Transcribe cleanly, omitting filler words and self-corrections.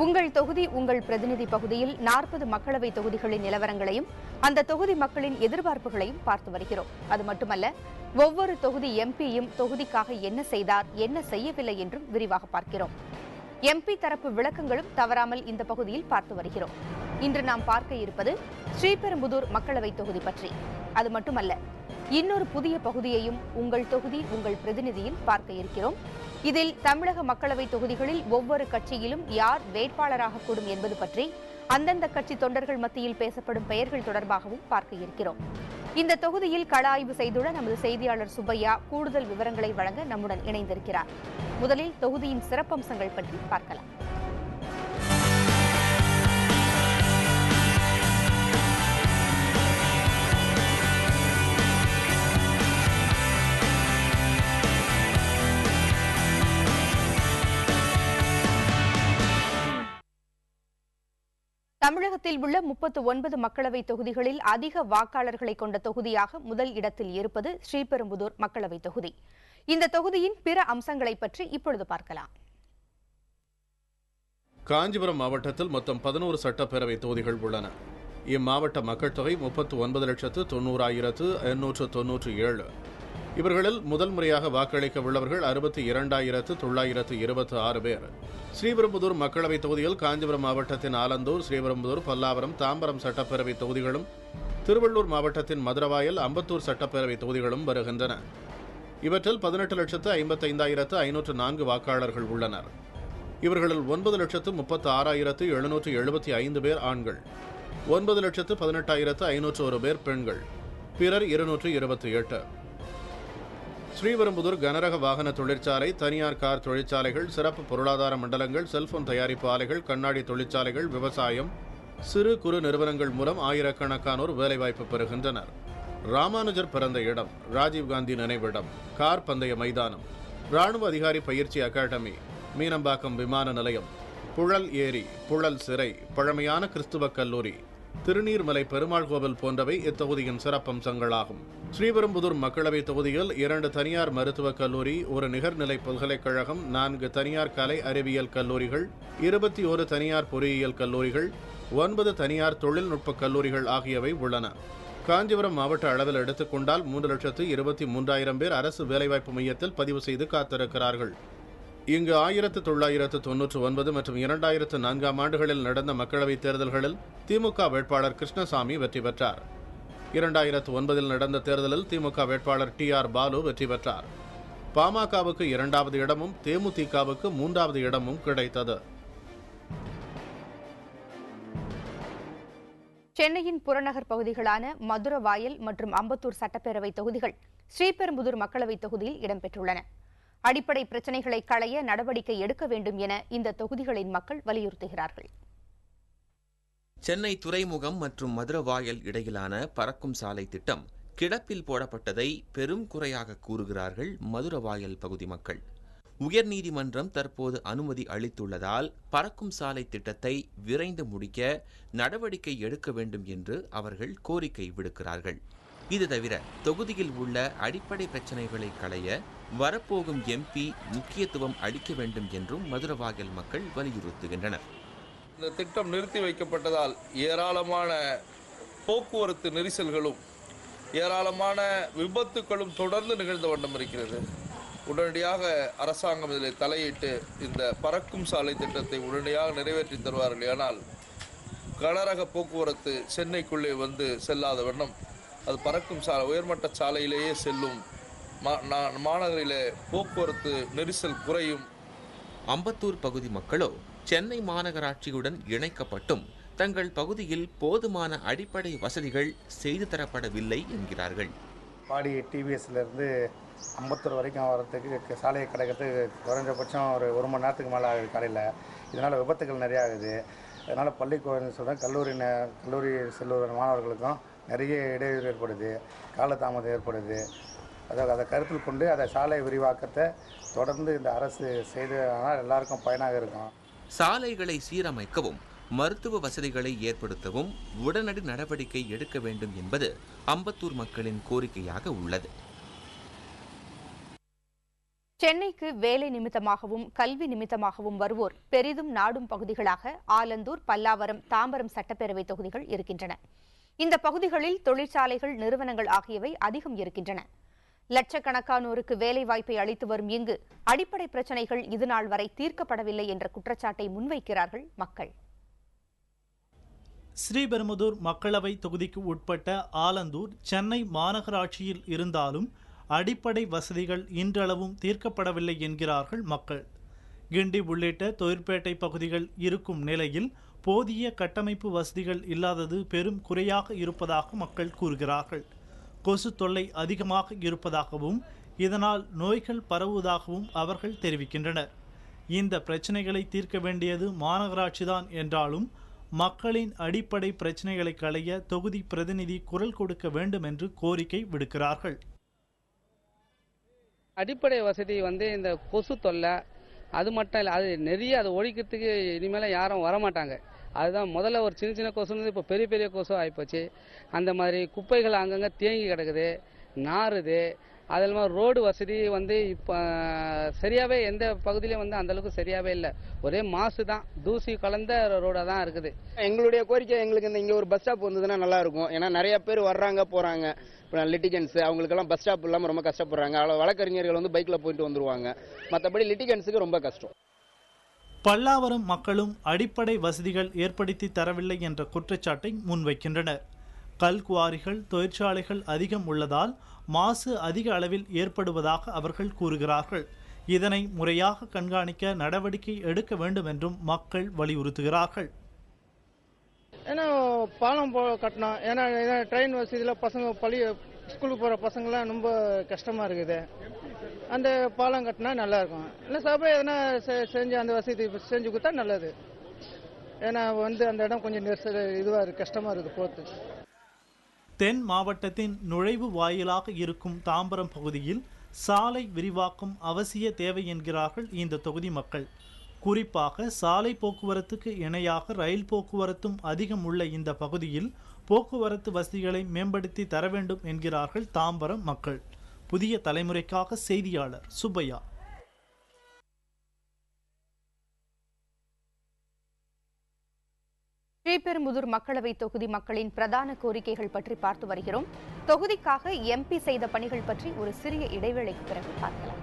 உங்கள் தொகுதி உங்கள் பிரதிநிதி பகுதியில் 40 மக்களவை தொகுதிகளின் நிலவரங்களையும் அந்த தொகுதி மக்களின் எதிர்பார்ப்புகளையும் பார்த்து வருகிறோம். அது மட்டுமல்ல, ஒவ்வொரு தொகுதி எம்பியும் தொகுதிக்காக என்ன செய்தார், என்ன செய்யவில்லை என்றும் விரிவாக பார்க்கிறோம். எம்பி தரப்பு விளக்கங்களும் தவறாமல் இந்த பகுதியில் பார்த்து வருகிறோம். இன்று நாம் பார்க்க இருப்பது ஸ்ரீபெரும்புதூர் மக்களவை தொகுதி பற்றி. அது மட்டுமல்ல, இன்னொரு புதிய பகுதியையும் உங்கள் தொகுதி உங்கள் பிரதிநிதியில் பார்க்க இருக்கிறோம். இதில் தமிழக மக்களவை தொகுதிகளில் ஒவ்வொரு கட்சியிலும் யார் வேட்பாளராக கூடும் என்பது பற்றி அந்தந்த கட்சி தொண்டர்கள் மத்தியில் பேசப்படும் பெயர்கள் தொடர்பாகவும் பார்க்க இருக்கிறோம். இந்த தொகுதியில் கள ஆய்வு செய்துள்ள நமது செய்தியாளர் சுப்பையா கூடுதல் விவரங்களை வழங்க நம்முடன் இணைந்திருக்கிறார். முதலில் தொகுதியின் சிறப்பம்சங்கள் பற்றி பார்க்கலாம். தமிழகத்தில் உள்ள 39 மக்களவை தொகுதிகளில் அதிக வாக்காளர்களை கொண்ட தொகுதியாக முதல் இடத்தில் இருப்பது ஸ்ரீபெரும்புதூர் மக்களவை தொகுதி. இந்த தொகுதியின் பிற அம்சங்களை பற்றி இப்பொழுது பார்க்கலாம். காஞ்சிபுரம் மாவட்டத்தில் மொத்தம் 11 சட்டப்பேரவை தொகுதிகள் உள்ளன. இம்மாவட்ட மக்கள் தொகை 39,90,897. இவர்களில் முதல் முறையாக வாக்களிக்க உள்ளவர்கள் 62,926 பேர். ஸ்ரீபெரும்புதூர் மக்களவைத் தொகுதியில் காஞ்சிபுரம் மாவட்டத்தின் ஆலந்தூர், ஸ்ரீபெரும்புதூர், பல்லாவரம், தாம்பரம் சட்டப்பேரவை தொகுதிகளும், திருவள்ளூர் மாவட்டத்தின் மதுரவாயல், அம்பத்தூர் சட்டப்பேரவை தொகுதிகளும் வருகின்றன. இவற்றில் 18,55,504 வாக்காளர்கள் உள்ளனர். இவர்களில் 9,36,775 பேர் ஆண்கள், 9,18,501 பேர் பெண்கள், பிறர் 228. ஸ்ரீபெரும்புதூர் கனரக வாகன தொழிற்சாலை, தனியார் கார் தொழிற்சாலைகள், சிறப்பு பொருளாதார மண்டலங்கள், செல்போன் தயாரிப்பு ஆலைகள், கண்ணாடி தொழிற்சாலைகள், விவசாயம், சிறு குறு நிறுவனங்கள் மூலம் ஆயிரக்கணக்கானோர் வேலைவாய்ப்பு பெறுகின்றனர். ராமானுஜர் பிறந்த இடம், ராஜீவ்காந்தி நினைவிடம், கார் பந்தய மைதானம், ராணுவ அதிகாரி பயிற்சி அகாடமி, மீனம்பாக்கம் விமான நிலையம், புழல் ஏரி, புழல் சிறை, பழமையான கிறிஸ்துவ கல்லூரி, திருநீர்மலை பெருமாள் கோவில் போன்றவை இத்தொகுதியின் சிறப்பம்சங்களாகும். ஸ்ரீபெரும்புதூர் மக்களவை தொகுதியில் 2 தனியார் மருத்துவக் கல்லூரி, 1 நிகர்நிலை பல்கலைக்கழகம், 4 தனியார் கலை அறிவியல் கல்லூரிகள், 21 தனியார் பொறியியல் கல்லூரிகள், 9 தனியார் தொழில்நுட்ப கல்லூரிகள் ஆகியவை உள்ளன. காஞ்சிபுரம் மாவட்ட அளவில் எடுத்துக்கொண்டால் 3,23,000 பேர் அரசு வேலைவாய்ப்பு மையத்தில் பதிவு செய்து காத்திருக்கிறார்கள். இங்கு 1999 மற்றும் 2004 ஆண்டுகளில் நடந்த மக்களவைத் தேர்தல்களில் திமுக வேட்பாளர் கிருஷ்ணசாமி வெற்றி பெற்றார். 2009 நடந்த தேர்தலில் திமுக வேட்பாளர் TR பாலு வெற்றி பெற்றார். பாமகவுக்கு 2வது இடமும் தேமுதிகவுக்கு 3வது இடமும் கிடைத்தது. சென்னையின் புறநகர் பகுதிகளான மதுரவாயல் மற்றும் அம்பத்தூர் சட்டப்பேரவை தொகுதிகள் ஸ்ரீபெரும்புதூர் மக்களவை தொகுதியில் இடம்பெற்றுள்ளன. அடிப்படை பிரச்சினைகளை களைய நடவடிக்கை எடுக்க வேண்டும் என இந்த தொகுதிகளின் மக்கள் வலியுறுத்துகிறார்கள். சென்னை துறைமுகம் மற்றும் மதுரவாயல் இடையிலான பறக்கும் சாலை திட்டம் கிடப்பில் போடப்பட்டதை பெரும் குறையாக கூறுகிறார்கள் மதுரவாயல் பகுதி மக்கள். உயர்நீதிமன்றம் தற்போது அனுமதி அளித்துள்ளதால் பறக்கும் சாலை திட்டத்தை விரைந்து முடிக்க நடவடிக்கை எடுக்க வேண்டும் என்று அவர்கள் கோரிக்கை விடுக்கிறார்கள். இது தவிர தொகுதியில் உள்ள அடிப்படை பிரச்சினைகளை களைய வரப்போகும் எம்பி முக்கியத்துவம் அளிக்க வேண்டும் என்றும் மதுரவாயல் மக்கள் வலியுறுத்துகின்றனர். இந்த திட்டம் நிறுத்தி வைக்கப்பட்டதால் ஏராளமான போக்குவரத்து நெரிசல்களும் ஏராளமான விபத்துகளும் தொடர்ந்து நிகழ்ந்த வண்ணம் இருக்கிறது. உடனடியாக அரசாங்கம் இதில் தலையிட்டு இந்த பறக்கும் சாலை திட்டத்தை உடனடியாக நிறைவேற்றி தருவார்கள். ஆனால் கனரக போக்குவரத்து சென்னைக்குள்ளே வந்து செல்லாத வண்ணம் அது பறக்கும் சாலை உயர்மட்ட சாலையிலேயே செல்லும். மாநகரிலே போக்குவரத்து நெரிசல் குறையும். அம்பத்தூர் பகுதி மக்களோ சென்னை மாநகராட்சியுடன் இணைக்கப்பட்டும் தங்கள் பகுதியில் போதுமான அடிப்படை வசதிகள் செய்து தரப்படவில்லை என்கிறார்கள். பாடி டிவிஎஸ்லேருந்து அம்பத்தூர் வரைக்கும் வரத்துக்கு சாலையை கிடைக்கிறதுக்கு குறைஞ்சபட்சம் ஒரு மணி நேரத்துக்கு மேலே ஆகுது காலையில். இதனால் விபத்துகள் நிறையா ஆகுது. அதனால் பள்ளிக்கூடம் சொல்கிறேன் கல்லூரி செல்லுற மாணவர்களுக்கும் நிறைய இடையூறு ஏற்படுது, காலதாமதம் ஏற்படுது. அதை கருத்தில் கொண்டு அதை சாலை விரிவாக்கத்தை தொடர்ந்து இந்த அரசு செய்தனால் எல்லாருக்கும் பயனாக இருக்கும். சாலைகளை சீரமைக்கவும் மருத்துவ வசதிகளை ஏற்படுத்தவும் உடனடி நடவடிக்கை எடுக்க வேண்டும் என்பது அம்பத்தூர் மக்களின் கோரிக்கையாக உள்ளது. சென்னைக்கு வேலை நிமித்தமாகவும் கல்வி நிமித்தமாகவும் வருவோர் பெரிதும் நாடும் பகுதிகளாக ஆலந்தூர், பல்லாவரம், தாம்பரம் சட்டப்பேரவை தொகுதிகள் இருக்கின்றன. இந்த பகுதிகளில் தொழிற்சாலைகள், நிறுவனங்கள் ஆகியவை அதிகம் இருக்கின்றன. லட்சக்கணக்கானோருக்கு வேலைவாய்ப்பை அளித்து வரும் இங்கு அடிப்படை பிரச்சினைகள் இதுநாள் வரை தீர்க்கப்படவில்லை என்ற குற்றச்சாட்டை முன்வைக்கிறார்கள் மக்கள். ஸ்ரீபெரும்புதூர் மக்களவை தொகுதிக்கு உட்பட்ட ஆலந்தூர் சென்னை மாநகராட்சியில் இருந்தாலும் அடிப்படை வசதிகள் இன்றளவும் தீர்க்கப்படவில்லை என்கிறார்கள் மக்கள். கிண்டி உள்ளிட்ட தொழிற்பேட்டை பகுதிகள் இருக்கும் நிலையில் போதிய கட்டமைப்பு வசதிகள் இல்லாதது பெரும் குறையாக இருப்பதாக மக்கள் கூறுகிறார்கள். கொசு தொல்லை அதிகமாக இருப்பதாகவும் இதனால் நோய்கள் பரவுவதாகவும் அவர்கள் தெரிவிக்கின்றனர். இந்த பிரச்சனைகளை தீர்க்க வேண்டியது மாநகராட்சிதான் என்றாலும் மக்களின் அடிப்படை பிரச்சனைகளை களைய தொகுதி பிரதிநிதி குரல் கொடுக்க வேண்டும் என்று கோரிக்கை விடுக்கிறார்கள். அடிப்படை வசதி இந்த கொசு தொல்லை அது மட்டும் இல்லை, அது நிறைய அதை ஒழிக்கிறதுக்கு இனிமேல் யாரும் வரமாட்டாங்க. அதுதான் முதல்ல ஒரு சின்ன சின்ன கொசுன்னு இப்போ பெரிய பெரிய கொசு ஆகிப்போச்சு. அந்த மாதிரி குப்பைகள் அங்கங்கே தேங்கி கிடக்குது, நாறுது. அது இல்லாமல் ரோடு வசதி இப்போ சரியாகவே எந்த பகுதியிலையும் அந்தளவுக்கு சரியாகவே இல்லை. ஒரே மாசு தான், தூசி கலந்த ரோடாக தான் இருக்குது. எங்களுடைய கோரிக்கை எங்களுக்கு இங்கே ஒரு பஸ் ஸ்டாப் வந்ததுன்னா நல்லா இருக்கும். ஏன்னா நிறைய பேர் வர்றாங்க போகிறாங்க. இப்போ லிட்டிகன்ஸ் அவங்களுக்கெல்லாம் பஸ் ஸ்டாப் இல்லாமல் ரொம்ப கஷ்டப்படுறாங்க. அவ்வளோ வழக்கறிஞர்கள் பைக்கில் போயிட்டு வந்துருவாங்க. மற்றபடி லிட்டிகன்ஸுக்கு ரொம்ப கஷ்டம். பல்லாவரம் மக்களும் அடிப்படை வசதிகள் ஏற்படுத்தி தரவில்லை என்ற குற்றச்சாட்டை முன்வைக்கின்றனர். கல்குவாரிகள், தொழிற்சாலைகள் அதிகம் உள்ளதால் மாசு அதிக அளவில் ஏற்படுவதாக அவர்கள் கூறுகிறார்கள். இதனை முறையாக கண்காணிக்க நடவடிக்கை எடுக்க வேண்டும் என்றும் மக்கள் வலியுறுத்துகிறார்கள். ஏன்னா பாலம் கட்டணும். ஏன்னா ட்ரெயின் வசதியில் பசங்க ஸ்கூலுக்கு போகிற பசங்களாம் ரொம்ப கஷ்டமாக இருக்குது. அந்த பாலம் கட்டினா நல்லா இருக்கும். இல்லை சபை எதனா செஞ்சு அந்த வசதி செஞ்சு கொடுத்தா நல்லது. ஏன்னா அந்த இடம் கொஞ்சம் இதுவாக இருக்குது, கஷ்டமாக இருக்குது போகிறது. தென் மாவட்டத்தின் நுழைவு வாயிலாக இருக்கும் தாம்பரம் பகுதியில் சாலை விரிவாக்கம் அவசிய தேவை என்கிறார்கள் இந்த தொகுதி மக்கள். குறிப்பாக சாலை போக்குவரத்துக்கு இணையாக ரயில் போக்குவரத்தும் அதிகம் உள்ள இந்த பகுதியில் போக்குவரத்து வசதிகளை மேம்படுத்தி தர வேண்டும் என்கிறார்கள் தாம்பரம் மக்கள். புதிய தலைமுறைக்காக செய்தியாளர் சுப்பையா. ஸ்ரீபெரும்புதூர் மக்களவை தொகுதி மக்களின் பிரதான கோரிக்கைகள் பற்றி பார்த்து வருகிறோம். தொகுதிக்காக எம்பி செய்த பணிகள் பற்றி ஒரு சிறிய இடைவேளைக்கு பிறகு பார்க்கலாம்.